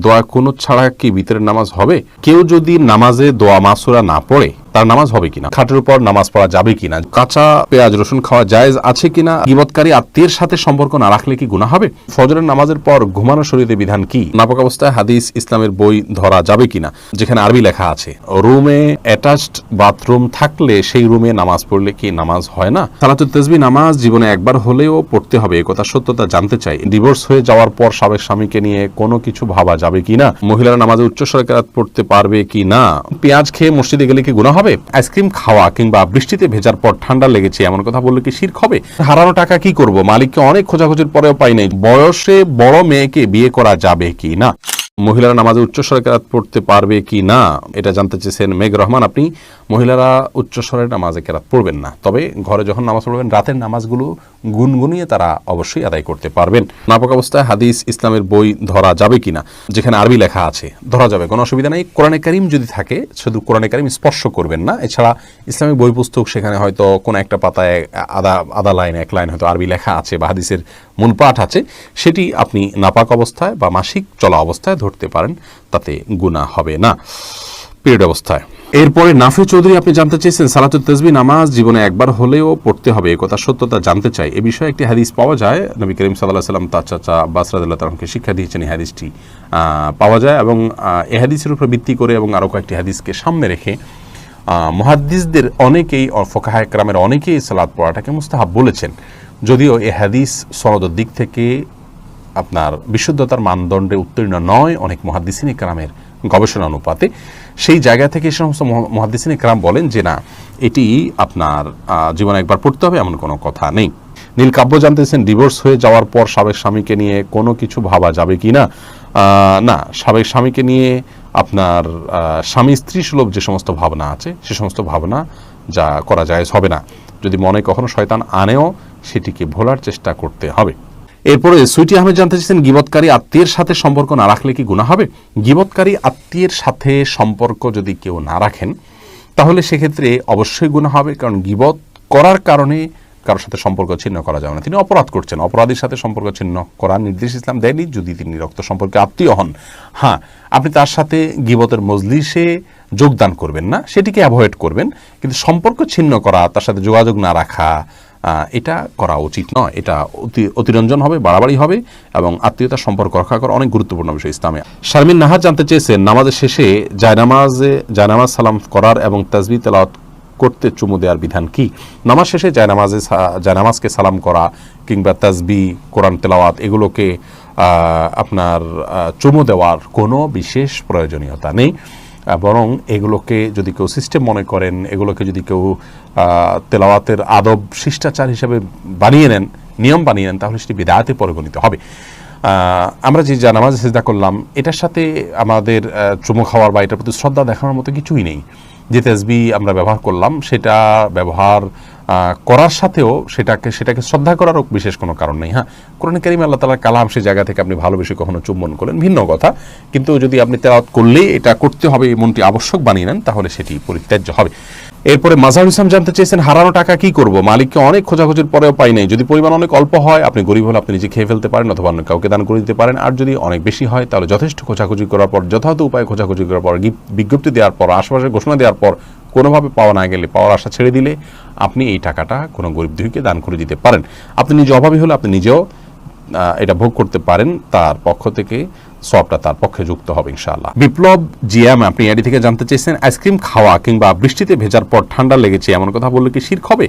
দোয়া কুনুত ছাড়া কি বিতরের নামাজ হবে? কেউ যদি নামাজে দোয়া মাসুরা না পড়ে তার নামাজ হবে কিনা, খাটের উপর নামাজ পড়া যাবে কিনা, কাঁচা পেঁয়াজ রসুন খাওয়া জায়েজ আছে কিনা, গীবতকারী আত্মীয়ের সাথে সম্পর্ক না রাখলে কি গুনাহ হবে, ফজরের নামাজের পর ঘুমানো শরীরে বিধান কি, নাপাক অবস্থায় হাদিস ইসলামের বই ধরা যাবে কিনা যেখানে আরবি লেখা আছে, রুমে অ্যাটাচড বাথরুম থাকলে সেই রুমে নামাজ পড়লে কি নামাজ হয় না, সালাতুত তাসবিহ নামাজ জীবনে একবার হলেও পড়তে হবে এ কথা সত্যতা জানতে চাই, ডিভোর্স হয়ে যাওয়ার পর সাবেক স্বামীকে নিয়ে কোনো কিছু ভাবা যাবে কিনা, মহিলারা নামাজে উচ্চস্বরে কেরাত পড়তে পারবে কি না, পেঁয়াজ খেয়ে মসজিদে গেলে কি গুনাহ হবে, আইসক্রিম খাওয়া কিংবা বৃষ্টিতে ভেজার পর ঠান্ডা লেগেছে এমন কথা বললে কি শিরক হবে, হারানো টাকা কি করব, মালিককে অনেক খোঁজাখুঁজির পরেও পাই নাই, বয়সে বড় মেয়েকে বিয়ে করা যাবে কি না, মহিলারা নামাজে উচ্চস্বরে কেরাত পড়তে পারবে কি না এটা জানতে চেয়েছেন মেঘ রহমান। আপনি মহিলারা উচ্চস্বরে নামাজে কেরাত পড়বেন না, তবে ঘরে যখন নামাজ পড়বেন রাতের নামাজগুলো গুনগুনিয়ে তারা অবশ্যই আদায় করতে পারবেন। নাপাক অবস্থায় হাদিস ইসলামের বই ধরা যাবে কিনা যেখানে আরবি লেখা আছে ধরা যাবে, কোনো অসুবিধা নেই। কোরআনে কারীম যদি থাকে শুধু কোরআনে কারীম স্পর্শ করবেন না, এছাড়া ইসলামিক বই পুস্তক সেখানে হয়তো কোনো একটা পাতায় আধা লাইন এক লাইন হয়তো আরবি লেখা আছে বা হাদিসের মূল পাঠ আছে, সেটি আপনি নাপাক অবস্থায় বা মাসিক চলা অবস্থায় ধরতে পারেন, তাতে গুনাহ হবে না পিরিয়ড অবস্থায়। এরপরে নাফি চৌধুরী আপনি জানতে চেয়েছেন সালাতুত তাসবিহ নামাজ জীবনে একবার হলেও পড়তে হবে এ কথা সত্যতা জানতে চাই, এ বিষয়ে একটি হাদিস পাওয়া যায়, নবী করিম সাল্লাল্লাহু আলাইহি ওয়াসাল্লাম তার চাচা আব্বাস রাদিয়াল্লাহু তাআলাকে শিক্ষা দিয়েছেন, এই হাদিসটি পাওয়া যায় এবং এই হাদিসের উপর ভিত্তি করে এবং আরও কয়েকটি হাদিসকে সামনে রেখে মুহাদ্দিসদের অনেকেই ফুকাহায়ে কেরামের অনেকেই সালাত পড়াটাকে মুস্তাহাব বলেছেন, যদিও এই হাদিস সনদের দিক থেকে আপনার বিশুদ্ধতার মানদণ্ডে উত্তীর্ণ নয় অনেক মুহাদ্দিসিনে কেরামের গবেষণা অনুপাতে, সেই জায়গা থেকে সমস্ত মুহাদ্দিসিনে কেরাম বলেন যে না, এটি আপনার জীবনে একবার পড়তে হবে এমন কোনো কথা নেই। নীল কাব্য জানতেছেন ডিভোর্স হয়ে যাওয়ার পর সাবেক স্বামীকে নিয়ে কোনো কিছু ভাবা যাবে কি না, না, সাবেক স্বামীকে নিয়ে আপনার স্বামী স্ত্রী সুলভ যে সমস্ত ভাবনা আছে সে সমস্ত ভাবনা যা করা যায় হবে না, যদি মনে কখনো শয়তান আনেও সেটিকে ভোলার চেষ্টা করতে হবে। এরপরে সুইটি আহমেদ জানতে চাইছেন গীবতকারী আত্মীয়ের সাথে সম্পর্ক না রাখলে কি গুনাহ হবে? গীবতকারী আত্মীয়ের সাথে সম্পর্ক যদি কেউ না রাখেন তাহলে সেক্ষেত্রে অবশ্যই গুনাহ হবে, কারণ গীবত করার কারণে কারোর সাথে সম্পর্ক ছিন্ন করা যাবে না, তিনি অপরাধ করছেন, অপরাধীর সাথে সম্পর্ক ছিন্ন করার নির্দেশ ইসলাম দেয়নি যদি তিনি রক্ত সম্পর্কে আত্মীয় হন। হ্যাঁ, আপনি তার সাথে গীবতের মজলিসে যোগদান করবেন না, সেটিকে অ্যাভয়েড করবেন, কিন্তু সম্পর্ক ছিন্ন করা, তার সাথে যোগাযোগ না রাখা, এটা করা উচিত নয়, এটা অতিরঞ্জন হবে, বাড়াবাড়ি হবে এবং আত্মীয়তার সম্পর্ক রক্ষা করা অনেক গুরুত্বপূর্ণ বিষয় ইসলামে। শারমিন নাহার জানতে চেয়েছেন নামাজের শেষে জায়নামাজ সালাম করার এবং তাসবিহ তেলাওয়াত করতে চুমু দেওয়ার বিধান কি? নামাজ শেষে জায়নামাজকে সালাম করা কিংবা তাসবিহ কোরআন তেলাওয়াত এগুলোকে আপনার চুমু দেওয়ার কোনো বিশেষ প্রয়োজনীয়তা নেই, বরং এগুলোকে যদি কেউ সিস্টেম মনে করেন, এগুলোকে যদি কেউ তেলাওয়াতের আদব শিষ্টাচার হিসেবে বানিয়ে নেন, নিয়ম বানিয়ে নেন, তাহলে সেটি বিদআতে পরিগণিত হবে। আমরা যে জায়নামাজে সিজদা করলাম এটার সাথে আমাদের চুমু খাওয়ার বা এটার প্রতি শ্রদ্ধা দেখানোর মতো কিছুই নেই। যে তাসবিহ আমরা ব্যবহার করলাম সেটা ব্যবহার করার সাথেও সেটাকে শ্রদ্ধা করারও বিশেষ কোনো কারণ নেই। হ্যাঁ, কোরআন কারীমে আল্লাহ তাআলার কালাম, সেই জায়গা থেকে আপনি ভালোবেসে কখনো চুম্বন করেন ভিন্ন কথা, কিন্তু যদি আপনি তেলাওয়াত করলেই এটা করতে হবে এমনটি আবশ্যক বানিয়ে নেন তাহলে সেটি পরিত্যাজ্য হবে। এরপরে মাজাহুল ইসলাম জানতে চেয়েছেন হারানো টাকা কি করব, মালিককে অনেক খোঁজাখুঁজির পরেও পাই নাই, যদি পরিমাণ অনেক অল্প হয় আপনি গরিব হলে আপনি নিজে খেয়ে ফেলতে পারেন অথবা অন্য কাউকে দান করে দিতে পারেন, আর যদি অনেক বেশি হয় তাহলে যথেষ্ট খোঁজাখুঁজি করার পর, যথাযথ উপায়ে খোঁজাখুঁজি করার পর, বিজ্ঞপ্তি দেওয়ার পর, আশেপাশে ঘোষণা দেওয়ার পর কোনোভাবে পাওয়া না গেলে পাওয়ার আশা ছেড়ে দিলে আপনি এই টাকাটা কোনো গরিব দুঃখীকে দান করে দিতে পারেন। আপনি নিজে অভাবী হলে আপনি নিজেও এটা ভোগ করতে পারেন, তার পক্ষ থেকে সবটা তার পক্ষে যুক্ত হবে ইনশাআল্লাহ। বিপ্লব জিয়াম আপনি এডি থেকে জানতে চেয়েছেন আইসক্রিম খাওয়া কিংবা বৃষ্টিতে ভেজার পর ঠান্ডা লেগেছে এমন কথা বললে কি শিরক হবে?